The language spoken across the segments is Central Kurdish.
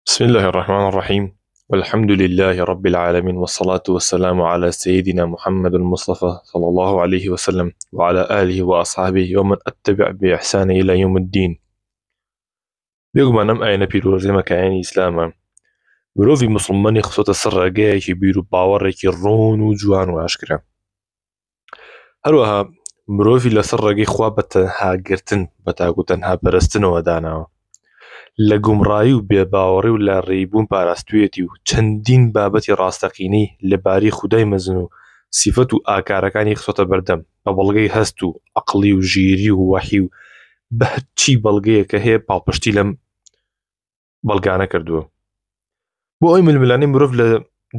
بسم الله الرحمن الرحيم، والحمد لله رب العالمين، والصلاة والسلام على سيدنا محمد المصطفى صلى الله عليه وسلم وعلى آله وأصحابه ومن أتبع بإحسان إلى يوم الدين. بيقوم نم أين بيروزي مكاني إسلاما بروفي مسلماني خصوصا سر جايش بيرو باورك الرون وجوان وأشكرا هروها بروفي لسر جاي خوابة هاجرتن بتاقو تنها برستن ودانا لە گومڕایی و بێباوەڕی و لە ڕێیبوون پاراستوێتی و چەندین بابەتی ڕاستەقینەی لەباری خودای مەزن و سیفەت و ئاکارەکانی خسۆتە بەردەم بە بەڵگەی هەست و عەقڵی و ژیری و وەحی و بە هەرچی بەڵگەیە کە هەیە پاڵپشتی لەم بەڵگانە کردووە بۆ ئەوی ململانەی مرۆڤ لە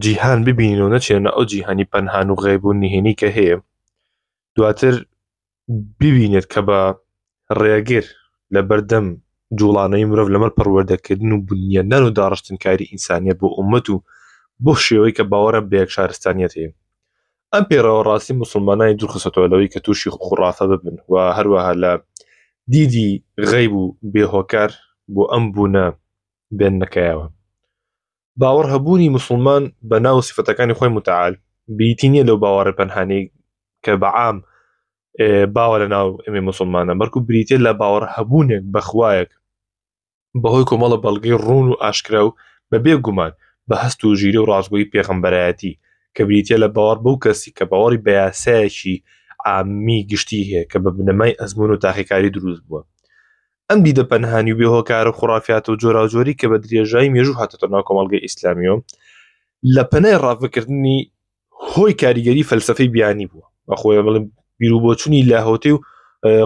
جیهان ببینینەوە نەچێنە ئەو جیهانی پەنهان و غەیب و نهێنی کە هەیە دواتر ببینێت کە بە ڕێگر لە بەردەم جوڵانەی مرۆڤ لەمەر پەروەردەکردن و بنیەندان و داڕشتنکاری ئینسانیەت بۆ ئومەت و بۆ شێوەی کە باوەڕە بە یەک شارستانیەت هەیە ئەم پێڕەوەڕاستی مسلمانانی دوورخستەوە لەوەی کە تووشی خوڕافە ببن و هەروەها لە دیدی غەیب و بێهۆکار بۆ ئەم بوونە بێن نەکەیەوە باوەڕ هەبوونی مسلمان بە ناو سیفەتەکانی خۆی متعال بریتی نییە لەو باوەڕە پەنهانەی کە بەعام باوە لە ناو ئەمێ مسلمانە بەڵکو بریتێ لە باوەڕ هەبوونێک بەخوایەک بەهۆی کۆمەڵە بەڵگەی ڕوون و ئاشکرا و بەبێ گومان بە هەست و ژیری و ڕازگۆیی پێغەمبەرایەتی کە بریتێ لە باوەڕ بەو کەسی کە باوەڕی بە یاسایەکی عامی گشتی هەیە کە بە بنەمای ئەزموون و تاقیکاری دروست بووە ئەم دیدە پەنهانی و بێهۆکار و خوڕافیات و جۆراوجۆری کە بە درێژایی مێژوو هاتەتە ناو کۆمەڵگەی ئیسلامیەوە لە پەنای ڕاوەکردنی هۆی کاریگەری فەلسەفەی بیانی بووە بەخۆیە بڵێن بیر و بۆچوونی لاهۆتی و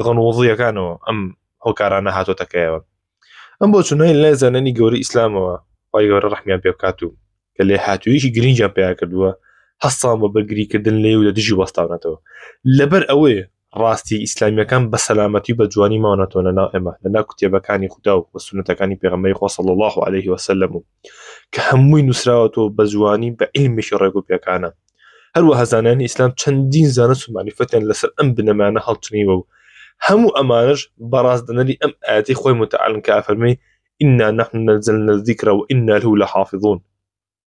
غەنووزیەکانەوە ئەم هۆکارانە هاتۆتەکەیەوە ئەم بۆچوونەی لای زانانی گەورەی ئیسلامەوە خی گەورە ڕەحمیان پێ بکات و کە لێ هاتوویەکی گرنگیان پێیا کردووە هەستان بە بەرگریکردن لێ و لە دژی وەستاونەتەوە لەبەر ئەوەیە ڕاستی ئیسلامیەکان بە سەلامەتی و بە جوانی ماونەتەوە لەناو ئێمە لەناو کتێبەکانی خوددا و بە سونەتەکانی پێغەمبەری خوا صلی الله عليه وسلم و کە هەمووی نووسراوەتەوە بە جوانی بە عیلمیشی ڕێگ و پێکانە هەروەها زانانی ئیسلام چەندین زانست و مانیفەتیان لەسەر ئەم بنەمانە هەڵچنیوە و هەموو ئەمانش بەڕاستدەنەری ئەم ئاەتی خۆی متعال کە ئەفەرمێ إنا نحن نزلنا الذكر وإنا له لحافظون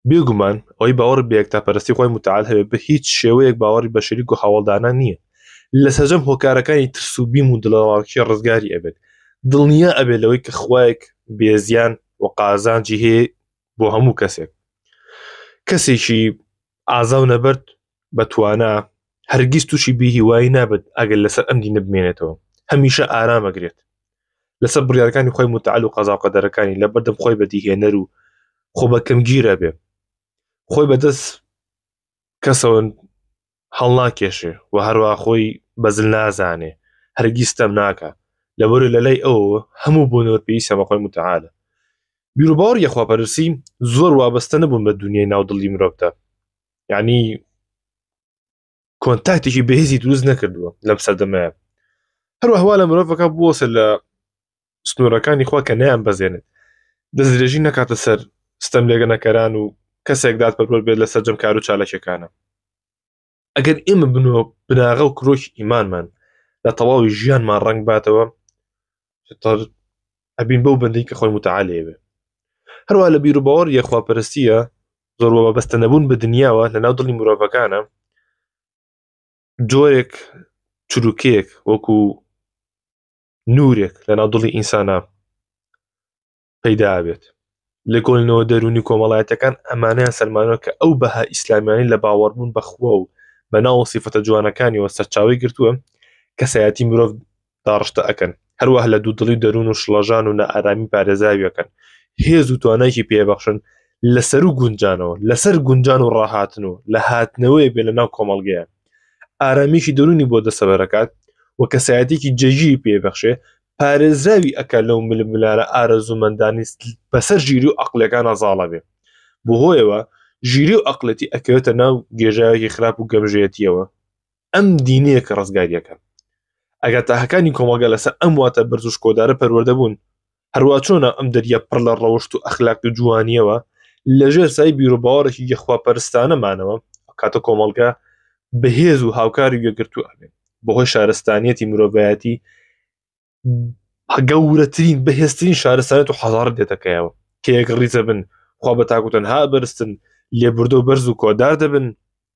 بێگومان ئەوەی باوەڕ بە یەکتاپەرستی خۆی متعال هەبێت بە هیچ شێوەیەک باوەڕی بە شەریک و هاوڵدانان نییە لە سەرجەم هۆکارەکانی ترس و بیم و دڵەڕاوکی ڕزگاری ئەبێت دڵنیا ئەبێت لەوەی کە خوایەک بێزیان و قازانجی هەیە بۆ هەموو کەسێک کەسێکی ئازا و نەبەرد بەتوانە هەرگیز تووشی بێهیوایی نابێت ئەگەر لەسەر ئەم دینە بمێنێتەوە هەمیشە ئارامەگرێت لەسەر بڕیارەکانی خۆی متعال و قەزا و قەدەرەکانی لە بەردەم خۆی بەدیهێنەر و خۆ بەکەمگیرە بێ خۆی بەدەست کەسەوە هەڵناکێشێ و هەروە خۆی بەزل نازانێ هەرگیز تەم ناکە لەبەر لە لای ئەوە هەموو بوونەوە پێویستە بە خۆی متعالە بیر و باوەڕی خواپەرستی زۆر وابەستە نەبوون بە دنیای ناودڵی مرۆڤدا یعنی کۆنتاکتێکی بەهێزی دروست نەکردووە لەم سەردەمەیە هەروەها لە مرۆڤەکە بوەسە لە سنوورەکانی خوا کە نەیان بەزێنێت دەستدرێژی نەکاتە سەر ستەم لێگەنەکەران و کەسێک دادپەروەر بێت لە سەرجەم کار و چالاکیەکانە ئەگەر ئێمە بنەوە بناغە و کرۆکی ئیمانمان لە تەواوی ژیانمان ڕەنگ باتەوە ئەبین بەو بەندەی کە خۆی متعالێ بێ هەروەها لە بیر و باوەڕ یەخواپەرستیە زۆر وابەستە نەبوون بە دنیاوە لە ناو دڵی مرۆڤەکانە جۆرێک چروکێک وەکو نورێک لە ناو دڵی ئینسانە پەیدا بێت لە کۆڵنەوە دەرونی کۆمەڵایەتەکان ئەمانەیان سەرمانەوە کە ئەو بەها ئیسلامیانی لە باوەڕبوون بەخوا و بە ناو سیفەتە جوانەکانیەوە سەرچاوی گرتووە کە سایەتی مرۆڤ داڕشتە ئەکەن هەروەها لە دوودڵی دەروون و شڵەژان و نەئارامی پارێزاویەکەن هێز و توانایکی پێبەخشن لەسەر و گونجانەوە لەسەر گونجان و ڕاهاتن و لە هاتنەوەی بێ لە ناو کۆمەڵگەیە ئارامیشی دەرونی بۆ دەسەبەرەکات و کەسایەتێکی جەژی پێبەخشێ پارێزراوی ئەکە لەو ململانە ئارەزوومەندانی بەسەر ژیری و عەقلەکان ئەزاڵە بێ بۆ هۆیەوە ژیری و عەقلەتی ئەکەوێتە ناو گێژاوێکی خراپ و گەمژەیەتیەوە ئەم دینەیە کە ڕزگاریەکە ئەگەر تاهەکانی کۆمەڵگە لەسەر ئەم واتە بەرز و شکۆدارە پەروەردە بوون هەروە چۆنە ئەم دەریە پڕ لە ڕەوشت و ئەخلاق و جوانیەوە لەژێر سای بیر و باوەڕێکی یەخواپەرستانەمانەوە کاتە کۆمەڵگە بەهێز و هاوکاری گوێگرتووە ئەبێ بەهۆی شارستانیەتی مرۆڤایەتی گەورەترین بەهێزترین شارستانێت و حەزارەت دێتەکەیەوە کە یەک ڕیزە بن، خوا بە تاکوتەنها بەرزتن، لێبوردە و بەرز و کۆدار دەبن،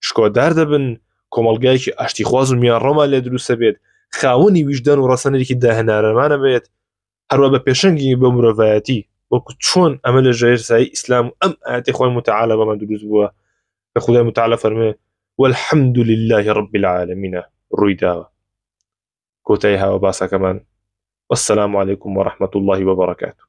شکۆدار دەبن، کۆمەڵگایەکی ئاشتیخواز و میان ڕۆما لێ دروستە بێت، خاوەنی ویژدان و ڕەسەنێکی داهێنارەمانە بێت، هەروە بە پێشەنگی بە مرۆڤایەتی وەکو چۆن ئەمە لە ژێرسایی ئیسلام و ئەم ئاەتی خۆی متعالە بەمان دروست بووە کە خودای متعالە فەرمێ والحمد لله رب العالمين ڕووی داوە. کۆتایی هاوە باسەکەمان. والسلام عليكم ورحمة الله وبركاته.